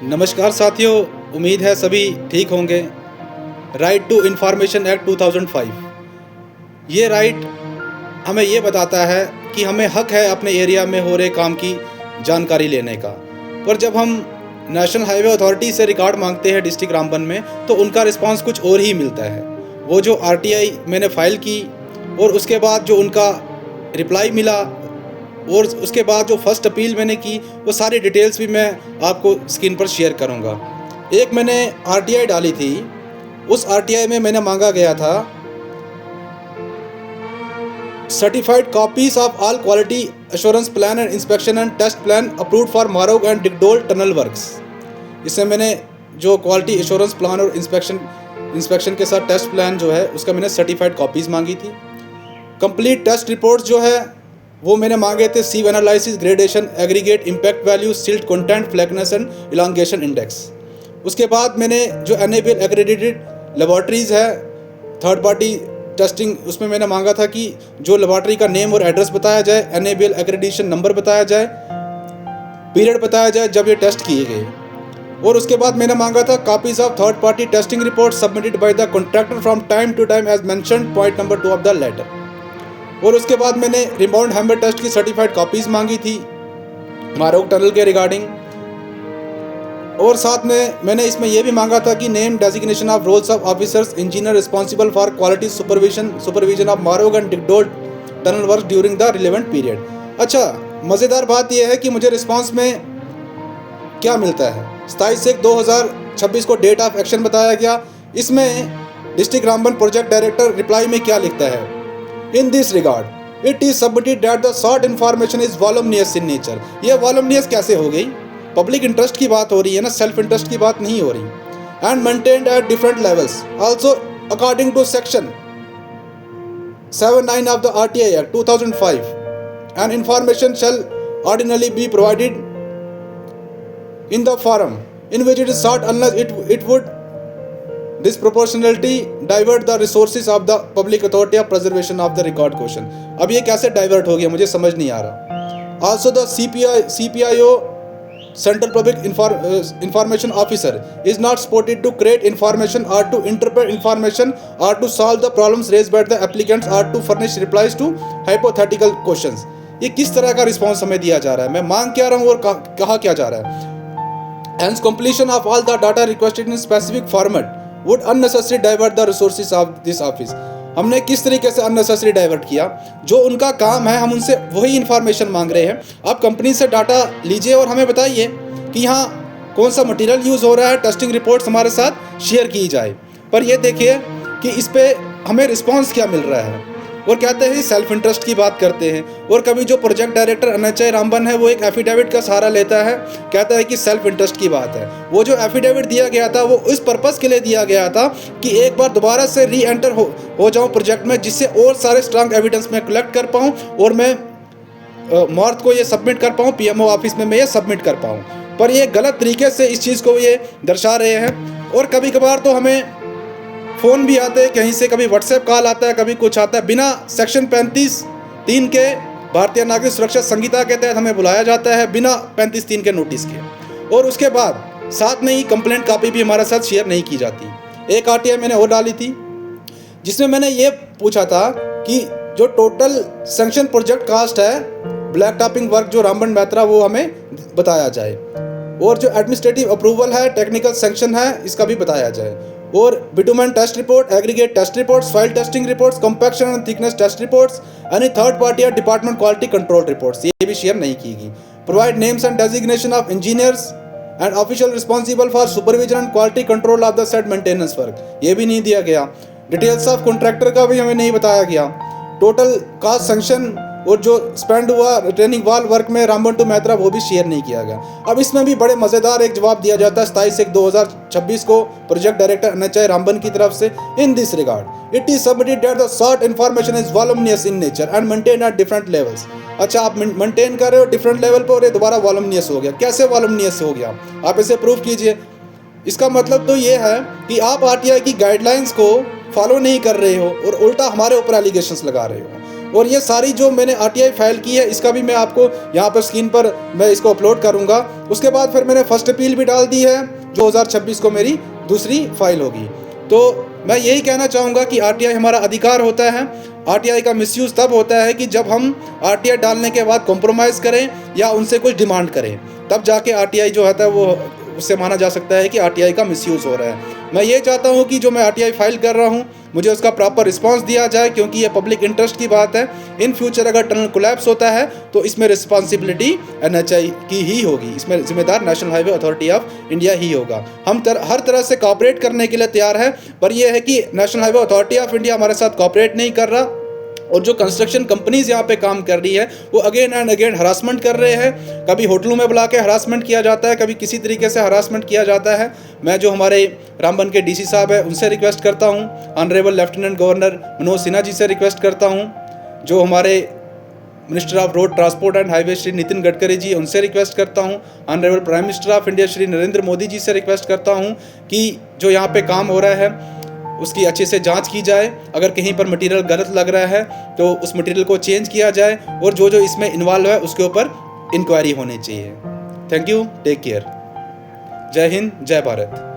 नमस्कार साथियों, उम्मीद है सभी ठीक होंगे। राइट टू इंफॉर्मेशन एक्ट 2005 ये राइट हमें ये बताता है कि हमें हक है अपने एरिया में हो रहे काम की जानकारी लेने का। पर जब हम नेशनल हाईवे अथॉरिटी से रिकॉर्ड मांगते हैं डिस्ट्रिक्ट रामबन में, तो उनका रिस्पांस कुछ और ही मिलता है। वो जो आरटीआई मैंने फ़ाइल की और उसके बाद जो उनका रिप्लाई मिला और उसके बाद जो फर्स्ट अपील मैंने की, वो सारी डिटेल्स भी मैं आपको स्क्रीन पर शेयर करूंगा। एक मैंने आरटीआई डाली थी, उस आरटीआई में मैंने मांगा गया था certified copies of all quality assurance plan and inspection and test plan approved for Marog and Digdol tunnel works. इसमें मैंने जो क्वालिटी एश्योरेंस प्लान और इंस्पेक्शन के साथ टेस्ट प्लान जो है उसका मैंने सर्टिफाइड कॉपीज़ मांगी थी। कंप्लीट टेस्ट रिपोर्ट्स जो है वो मैंने मांगे थे sieve analysis, gradation, aggregate impact value, silt content, flakiness and elongation index. उसके बाद मैंने जो एनेबल एक्रेडिटेड लेबॉर्ट्रीज़ है थर्ड पार्टी टेस्टिंग, उसमें मैंने मांगा था कि जो लेबॉर्ट्री का नेम और एड्रेस बताया जाए, एनेबल एक्रेडिटेशन नंबर बताया जाए, पीरियड बताया जाए जब ये टेस्ट किए गए। और उसके बाद मैंने मांगा था copies of third party testing report submitted by the contractor from time to time as mentioned point number 2 of the letter. और उसके बाद मैंने रिबाउंड हैमर टेस्ट की सर्टिफाइड कॉपीज़ मांगी थी मारोग टनल के रिगार्डिंग। और साथ में मैंने इसमें यह भी मांगा था कि name designation of roles of officers engineer responsible for quality supervision of Marog and Digdol tunnel work during the relevant period. अच्छा, मज़ेदार बात यह है कि मुझे रिस्पॉन्स में क्या मिलता है। 27/1/2026 को डेट ऑफ एक्शन बताया गया। इसमें district Ramban project director reply में क्या लिखता है? In this regard, it is submitted that the sought information is voluminous in nature। ये voluminous कैसे हो गई? पब्लिक इंटरेस्ट की बात हो रही है ना, सेल्फ इंटरेस्ट की बात नहीं हो रही। And maintained at different levels. Also, according to section 79 of the RTI Act 2005, an information shall ordinarily be provided in the forum in which it is sought unless it would disproportionality divert the resources of the public authority of preservation of the record question। अब ये कैसे divert हो गया मुझे समझ नहीं आ रहा। Also the CPIO Central Public Information Officer is not supported to create information or to interpret information or to solve the problems raised by the applicants or to furnish replies to hypothetical questions। ये किस तरह का response हमें दिया जा रहा है, मैं मांग क्या रहा हूँ और कहा क्या जा रहा है। Hence completion of all the data requested in specific format would unnecessarily divert the resources of this office। हमने किस तरीके से unnecessarily डाइवर्ट किया? जो उनका काम है हम उनसे वही इन्फॉर्मेशन मांग रहे हैं। आप कंपनी से डाटा लीजिए और हमें बताइए कि यहाँ कौन सा मटेरियल यूज़ हो रहा है, टेस्टिंग रिपोर्ट्स हमारे साथ शेयर की जाए। पर ये देखिए कि इस पर हमें रिस्पॉन्स क्या मिल रहा है। और कहते हैं सेल्फ इंटरेस्ट की बात करते हैं। और कभी जो प्रोजेक्ट डायरेक्टर NHAI रामबन है वो एक एफिडेविट का सहारा लेता है, कहता है कि सेल्फ इंटरेस्ट की बात है। वो जो एफिडेविट दिया गया था वो इस पर्पज़ के लिए दिया गया था कि एक बार दोबारा से री एंटर हो जाऊँ प्रोजेक्ट में, जिससे और सारे स्ट्रांग एविडेंस मैं कलेक्ट कर पाऊँ और मैं मॉर्थ को ये सबमिट कर पाऊँ, PMO ऑफिस में मैं ये सबमिट कर पाऊँ। पर ये गलत तरीके से इस चीज़ को ये दर्शा रहे हैं। और कभी कभार तो हमें फ़ोन भी आते हैं कहीं से, कभी व्हाट्सएप कॉल आता है, कभी कुछ आता है। बिना सेक्शन 35(3) के भारतीय नागरिक सुरक्षा संहिता के तहत हमें बुलाया जाता है, बिना 35(3) के नोटिस के। और उसके बाद साथ में ही कंप्लेंट कॉपी भी हमारे साथ शेयर नहीं की जाती। एक RTI मैंने और डाली थी जिसमें मैंने ये पूछा था कि जो टोटल सेंक्शन प्रोजेक्ट कास्ट है ब्लैक टॉपिंग वर्क जो रामबन मैत्रा, वो हमें बताया जाए। और जो एडमिनिस्ट्रेटिव अप्रूवल है, टेक्निकल सेंक्शन है, इसका भी बताया जाए। और bitumen test report, aggregate test reports, file testing reports, compaction and thickness test reports, any third party या डिपार्टमेंट क्वालिटी कंट्रोल रिपोर्ट्स, ये भी शेयर नहीं की गई। Provide names and designation of engineers and official responsible for supervision and quality control of the set maintenance work, ये भी नहीं दिया गया। डिटेल्स ऑफ कॉन्ट्रैक्टर का भी हमें नहीं बताया गया। टोटल कास्ट सेंक्शन और जो स्पेंड हुआ रिटर्निंग वॉल वर्क में रामबन टू मैत्रा, वो भी शेयर नहीं किया गया। अब इसमें भी बड़े मज़ेदार एक जवाब दिया जाता है 27/1/2026 को प्रोजेक्ट डायरेक्टर NHAI रामबन की तरफ से। In this regard it is submitted that the sought information is voluminous in nature and maintain at different levels. अच्छा, आप मेंटेन कर रहे हो डिफरेंट लेवल पर और ये दोबारा वॉल्यूमिनस हो गया। कैसे वॉल्यूमिनस हो गया? आप इसे प्रूव कीजिए। इसका मतलब तो ये है कि आप RTI की गाइडलाइंस को फॉलो नहीं कर रहे हो और उल्टा हमारे ऊपर एलिगेशंस लगा रहे हो। और ये सारी जो मैंने आरटीआई फाइल की है इसका भी मैं आपको यहाँ पर स्क्रीन पर मैं इसको अपलोड करूँगा। उसके बाद फिर मैंने फर्स्ट अपील भी डाल दी है, जो 2026 को मेरी दूसरी फाइल होगी। तो मैं यही कहना चाहूँगा कि आरटीआई हमारा अधिकार होता है। आरटीआई का मिसयूज़ तब होता है कि जब हम आरटीआई डालने के बाद कॉम्प्रोमाइज़ करें या उनसे कुछ डिमांड करें, तब जाके आरटीआई जो होता है वो उससे माना जा सकता है कि आरटीआई का मिसयूज़ हो रहा है। मैं ये चाहता हूँ कि जो मैं आरटीआई फाइल कर रहा हूँ मुझे उसका प्रॉपर रिस्पांस दिया जाए, क्योंकि ये पब्लिक इंटरेस्ट की बात है। इन फ्यूचर अगर टनल कोलैप्स होता है तो इसमें रिस्पॉन्सिबिलिटी एनएचएआई की ही होगी, इसमें जिम्मेदार National Highway Authority of India ही होगा। हम हर तरह से कॉपरेट करने के लिए तैयार है, पर यह है कि national Highway Authority of India हमारे साथ कॉपरेट नहीं कर रहा, और जो कंस्ट्रक्शन कंपनीज यहाँ पे काम कर रही है वो अगेन एंड अगेन हरासमेंट कर रहे हैं। कभी होटलों में बुला के हरासमेंट किया जाता है, कभी किसी तरीके से हरासमेंट किया जाता है। मैं जो हमारे रामबन के डीसी साहब है उनसे रिक्वेस्ट करता हूँ, honourable lieutenant governor Manoj Sinha ji से रिक्वेस्ट करता हूँ, जो हमारे minister of road transport and highway Shri Nitin Gadkari ji उनसे रिक्वेस्ट करता हूँ, honourable prime minister of India Shri Narendra Modi ji से रिक्वेस्ट करता हूँ कि जो यहाँ पे काम हो रहा है उसकी अच्छे से जांच की जाए। अगर कहीं पर मटेरियल गलत लग रहा है तो उस मटेरियल को चेंज किया जाए, और जो जो इसमें इन्वॉल्व है उसके ऊपर इंक्वायरी होनी चाहिए। थैंक यू, टेक केयर, जय हिंद, जय भारत।